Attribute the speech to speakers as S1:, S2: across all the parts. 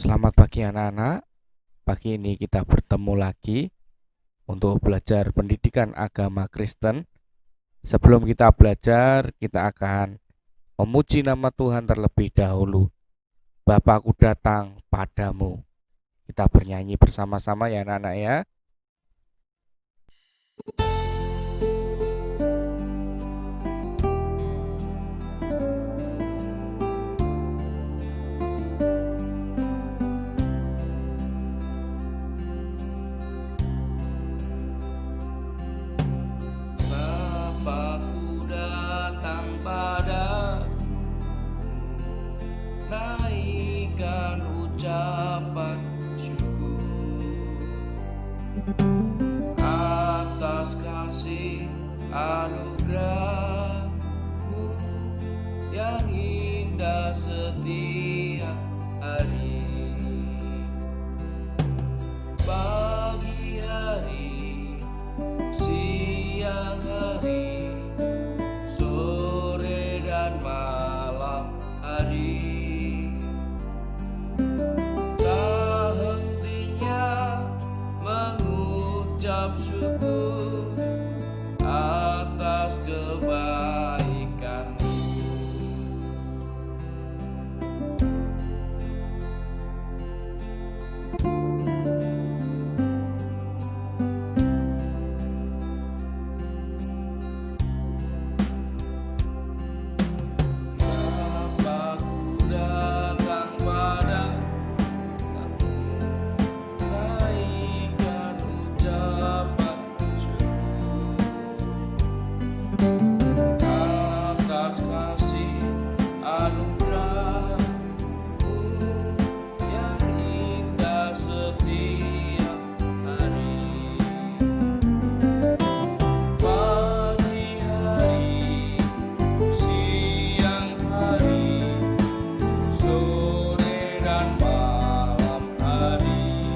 S1: Selamat pagi anak-anak. Pagi ini kita bertemu lagi untuk belajar pendidikan agama Kristen. Sebelum kita belajar, kita akan memuji nama Tuhan terlebih dahulu. Bapakku datang padamu. Kita bernyanyi bersama-sama ya anak-anak ya.
S2: Bapakku datang padamu, naikkan ucapan syukur atas kasih anugerah-Mu yang indah setiap hari. Pagi hari, siang hari, sore dan malam hari, tak hentinya mengucap syukur atas kebaikan-Mu. Bapakku datang padamu, naikkan ucapan syukur atas kasih anugerah-Mu yang indah setiap hari. Pagi hari, siang hari, sore dan malam hari,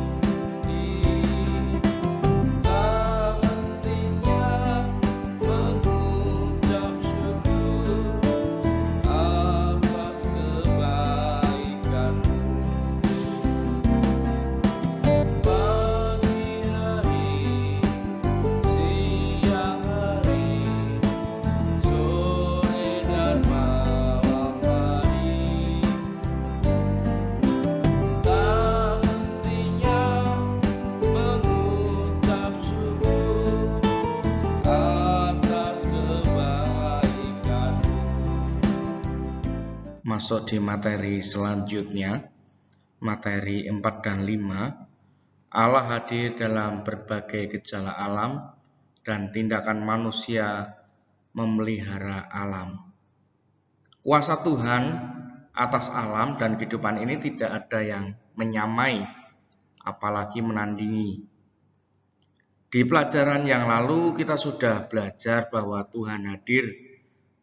S2: tak hentinya mengucap syukur atas kebaikan-Mu. Pagi hari, siang hari, sore dan malam hari, tak hentinya mengucap syukur atas kebaikan-Mu.
S3: Masuk di materi selanjutnya, materi 4 dan 5. Allah hadir dalam berbagai gejala alam dan tindakan manusia memelihara alam. Kuasa Tuhan atas alam dan kehidupan ini tidak ada yang menyamai, apalagi menandingi. Di pelajaran yang lalu kita sudah belajar bahwa Tuhan hadir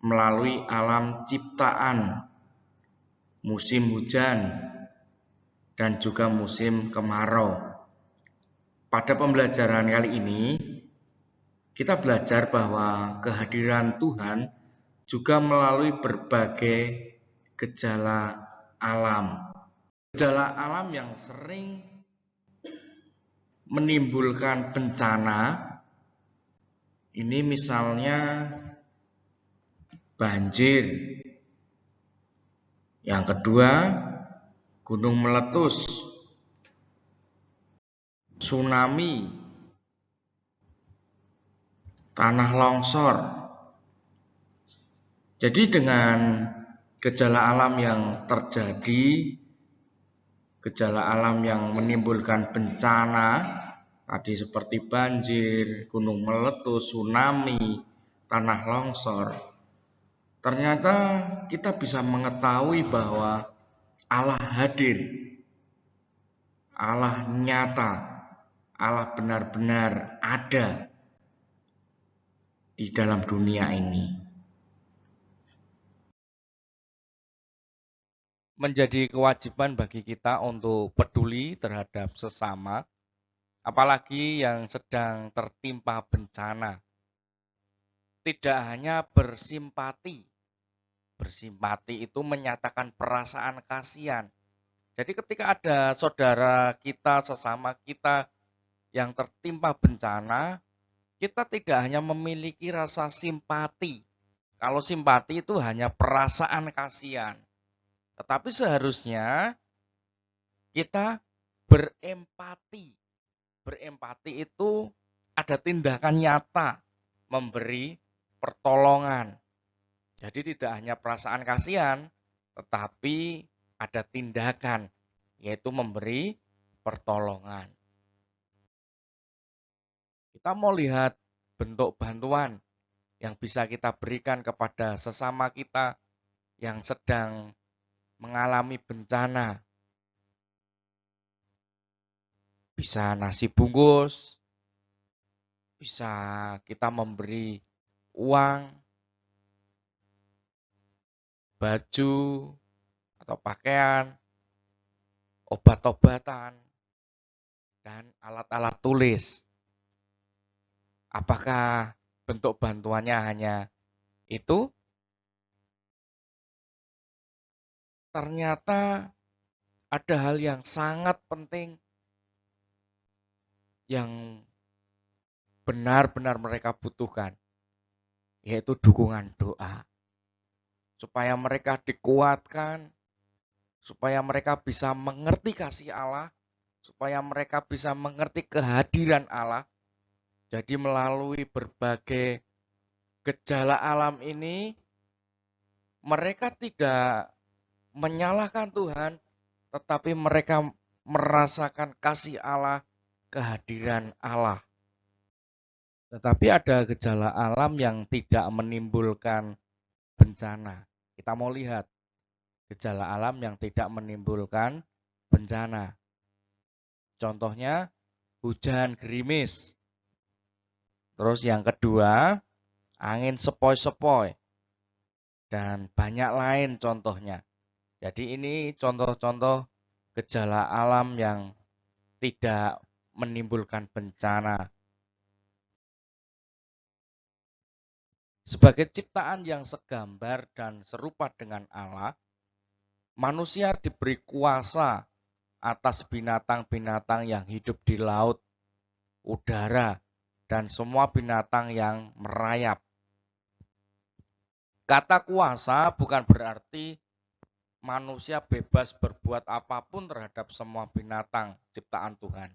S3: melalui alam ciptaan, musim hujan, dan juga musim kemarau. Pada pembelajaran kali ini, kita belajar bahwa kehadiran Tuhan juga melalui berbagai gejala alam. Gejala alam yang sering menimbulkan bencana, ini misalnya banjir. Yang kedua, gunung meletus, tsunami, tanah longsor. Jadi dengan gejala alam yang terjadi, gejala alam yang menimbulkan bencana, tadi seperti banjir, gunung meletus, tsunami, tanah longsor, ternyata kita bisa mengetahui bahwa Allah hadir, Allah nyata, Allah benar-benar ada di dalam dunia ini.
S1: Menjadi kewajiban bagi kita untuk peduli terhadap sesama, apalagi yang sedang tertimpa bencana. Tidak hanya bersimpati. Bersimpati itu menyatakan perasaan kasihan, Jadi ketika ada saudara kita, sesama kita yang tertimpa bencana, kita tidak hanya memiliki rasa simpati. Kalau simpati itu hanya perasaan kasihan. Tetapi seharusnya kita berempati. Berempati itu ada tindakan nyata, memberi pertolongan. Jadi tidak hanya perasaan kasihan, tetapi ada tindakan, yaitu memberi pertolongan. Kita mau lihat bentuk bantuan yang bisa kita berikan kepada sesama kita yang sedang mengalami bencana. Bisa nasi bungkus, bisa kita memberi uang, baju, atau pakaian, obat-obatan, dan alat-alat tulis. Apakah bentuk bantuannya hanya itu? Ternyata ada hal yang sangat penting yang benar-benar mereka butuhkan, yaitu dukungan doa. Supaya mereka dikuatkan, supaya mereka bisa mengerti kasih Allah, supaya mereka bisa mengerti kehadiran Allah. Jadi melalui berbagai gejala alam ini, mereka tidak menyalahkan Tuhan, tetapi mereka merasakan kasih Allah, kehadiran Allah. Tetapi ada gejala alam yang tidak menimbulkan bencana. Kita mau lihat gejala alam yang tidak menimbulkan bencana. Contohnya hujan gerimis. Terus yang kedua, angin sepoi-sepoi. Dan banyak lain contohnya. Jadi ini contoh-contoh gejala alam yang tidak menimbulkan bencana. Sebagai ciptaan yang segambar dan serupa dengan Allah, manusia diberi kuasa atas binatang-binatang yang hidup di laut, udara, dan semua binatang yang merayap. Kata kuasa bukan berarti manusia bebas berbuat apapun terhadap semua binatang ciptaan Tuhan.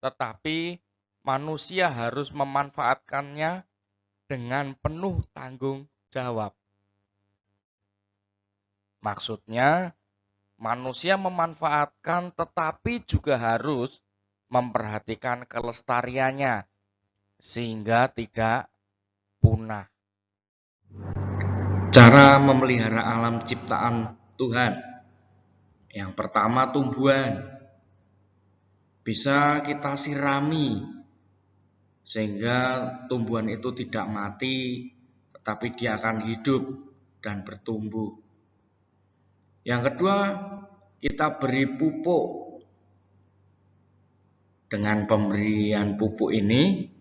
S1: Tetapi manusia harus memanfaatkannya dengan penuh tanggung jawab. Maksudnya, manusia memanfaatkan tetapi juga harus memperhatikan kelestariannya sehingga tidak punah.
S3: Cara memelihara alam ciptaan Tuhan. Yang pertama, tumbuhan. Bisa kita sirami sehingga tumbuhan itu tidak mati, tetapi dia akan hidup dan bertumbuh. Yang kedua, kita beri pupuk. Dengan pemberian pupuk ini,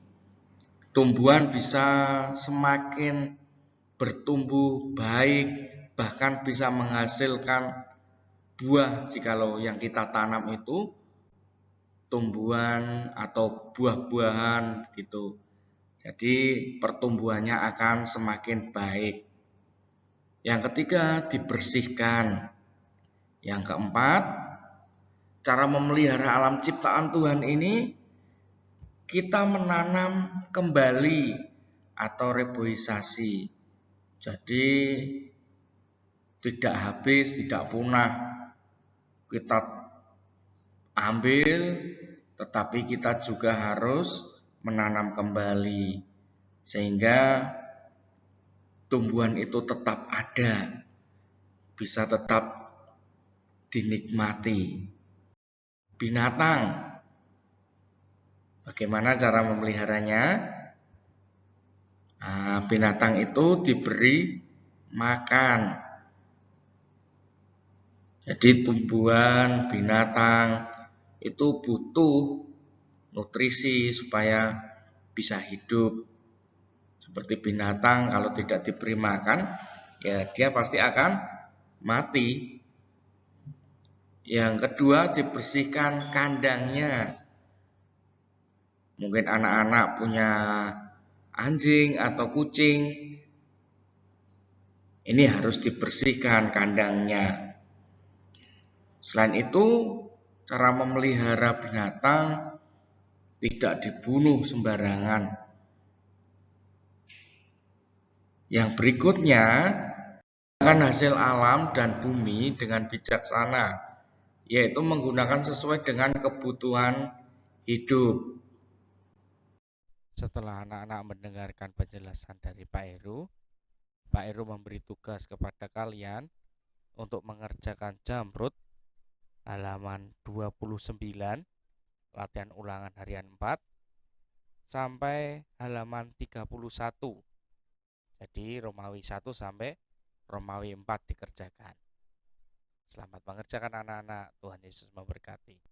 S3: tumbuhan bisa semakin bertumbuh baik, bahkan bisa menghasilkan buah jikalau yang kita tanam itu tumbuhan atau buah-buahan gitu. Jadi pertumbuhannya akan semakin baik. Yang ketiga, dibersihkan. Yang keempat, cara memelihara alam ciptaan Tuhan ini kita menanam kembali atau reboisasi. Jadi tidak habis, tidak punah. Kita ambil, tetapi kita juga harus menanam kembali sehingga tumbuhan itu tetap ada, bisa tetap dinikmati. Binatang, bagaimana cara memeliharanya? Nah, binatang itu diberi makan. Jadi tumbuhan, binatang itu butuh nutrisi supaya bisa hidup. Seperti binatang kalau tidak diberi makan, ya dia pasti akan mati. Yang kedua, dibersihkan kandangnya. Mungkin anak-anak punya anjing atau kucing, ini harus dibersihkan kandangnya. Selain itu, cara memelihara binatang tidak dibunuh sembarangan. Yang berikutnya, menggunakan hasil alam dan bumi dengan bijaksana, yaitu menggunakan sesuai dengan kebutuhan hidup.
S1: Setelah anak-anak mendengarkan penjelasan dari Pak Heru memberi tugas kepada kalian untuk mengerjakan jamrut halaman 29, latihan ulangan harian 4, sampai halaman 31. Jadi Romawi 1 sampai Romawi 4 dikerjakan. Selamat mengerjakan anak-anak, Tuhan Yesus memberkati.